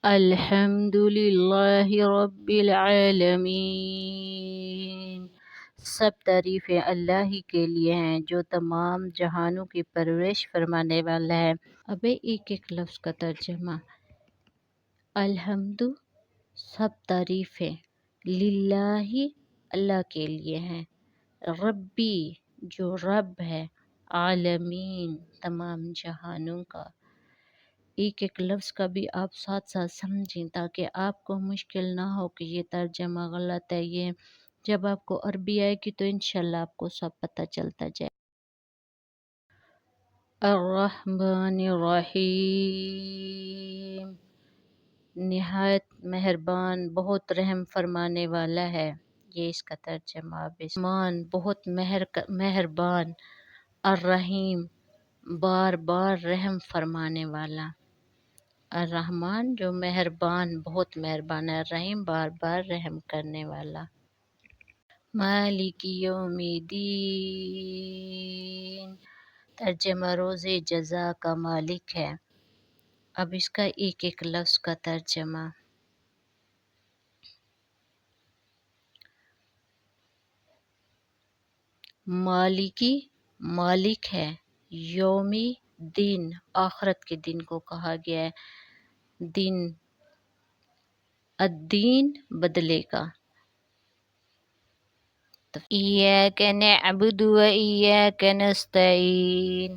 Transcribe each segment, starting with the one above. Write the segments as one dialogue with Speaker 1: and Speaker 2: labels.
Speaker 1: الحمد للہ رب العالمین۔ سب تعریفیں اللہ ہی کے لیے ہیں جو تمام جہانوں کی پرورش فرمانے والا ہے۔ ابے ایک ایک لفظ کا ترجمہ۔ الحمد سب تعریفیں، للہ اللہ کے لیے ہیں، ربی جو رب ہے، عالمین تمام جہانوں کا۔ ایک ایک لفظ کا بھی آپ ساتھ ساتھ سمجھیں تاکہ آپ کو مشکل نہ ہو کہ یہ ترجمہ غلط ہے۔ یہ جب آپ کو عربی آئے گی تو انشاءاللہ آپ کو سب پتہ چلتا جائے۔ الرحمن الرحیم، نہایت مہربان بہت رحم فرمانے والا ہے۔ یہ اس کا ترجمہ۔ رحمان بہت مہربان، الرحیم بار بار رحم فرمانے والا۔ الرحمن جو مہربان بہت مہربان ہے، الرحیم بار بار رحم کرنے والا۔ مالک یوم الدین، ترجمہ روز جزا کا مالک ہے۔ اب اس کا ایک ایک لفظ کا ترجمہ۔ مالکی مالک ہے، یومی دن آخرت کے دن کو کہا گیا ہے، دن الدین بدلے کا۔ ایاک نعبد و ایاک نستعین،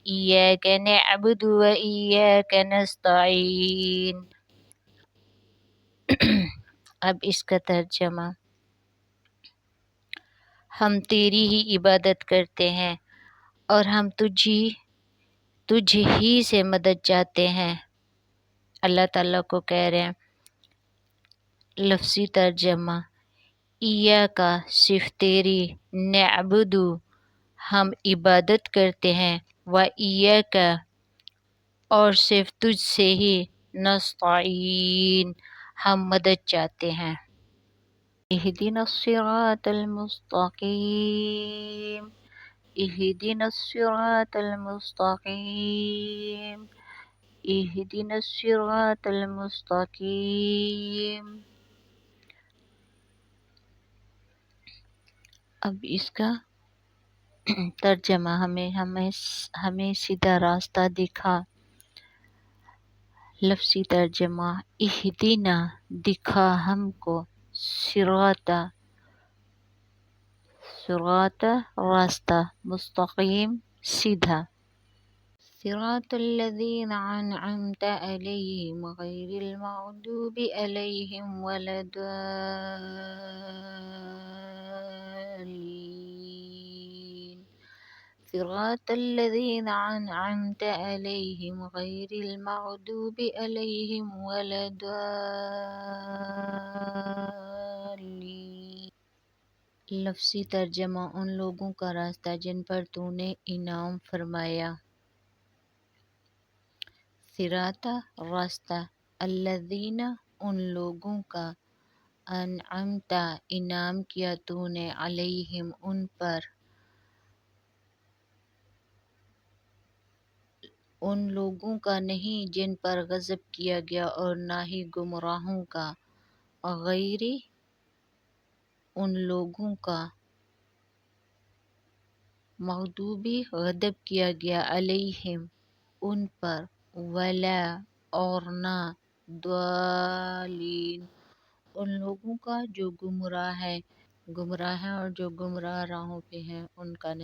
Speaker 1: ایاک نعبد و ایاک نستعین۔ اب اس کا ترجمہ۔ ہم تیری ہی عبادت کرتے ہیں اور ہم تجھ ہی سے مدد چاہتے ہیں۔ اللہ تعالیٰ کو کہہ رہے ہیں۔ لفظی ترجمہ۔ ایاکا صرف تیری، نعبدو ہم عبادت کرتے ہیں، و ایاکا اور صرف تجھ سے ہی، نستعین ہم مدد چاہتے ہیں۔ اہدنا الصراط المستقیم، اہدنا الصراط المستقیم، اہدنا الصراط المستقیم۔ اب اس کا ترجمہ۔ ہمیں سیدھا راستہ دکھا۔ لفظی ترجمہ۔ اہدنا دکھا ہم کو، صراط راستہ، مستقیم سیدھا۔ صراط الذین انعمت علیہم غیر المغضوب علیہم ولا الضالین، صراط الذین انعمت علیہم غیر المغضوب علیہم ولا الضالین۔ لفظی ترجمہ۔ ان لوگوں کا راستہ جن پر تو نے انعام فرمایا۔ صراط راستہ، الذین ان لوگوں کا، انعمت انعام کیا تو نے، علیہم ان پر، ان لوگوں کا نہیں جن پر غضب کیا گیا اور نہ ہی گمراہوں کا، غیر ان لوگوں کا، مغضوبی غضب کیا گیا، علیہم ان پر، ولا اور نہ، ضالین ان لوگوں کا جو گمراہ ہیں اور جو گمراہ راہوں پہ ہیں ان کا نہیں۔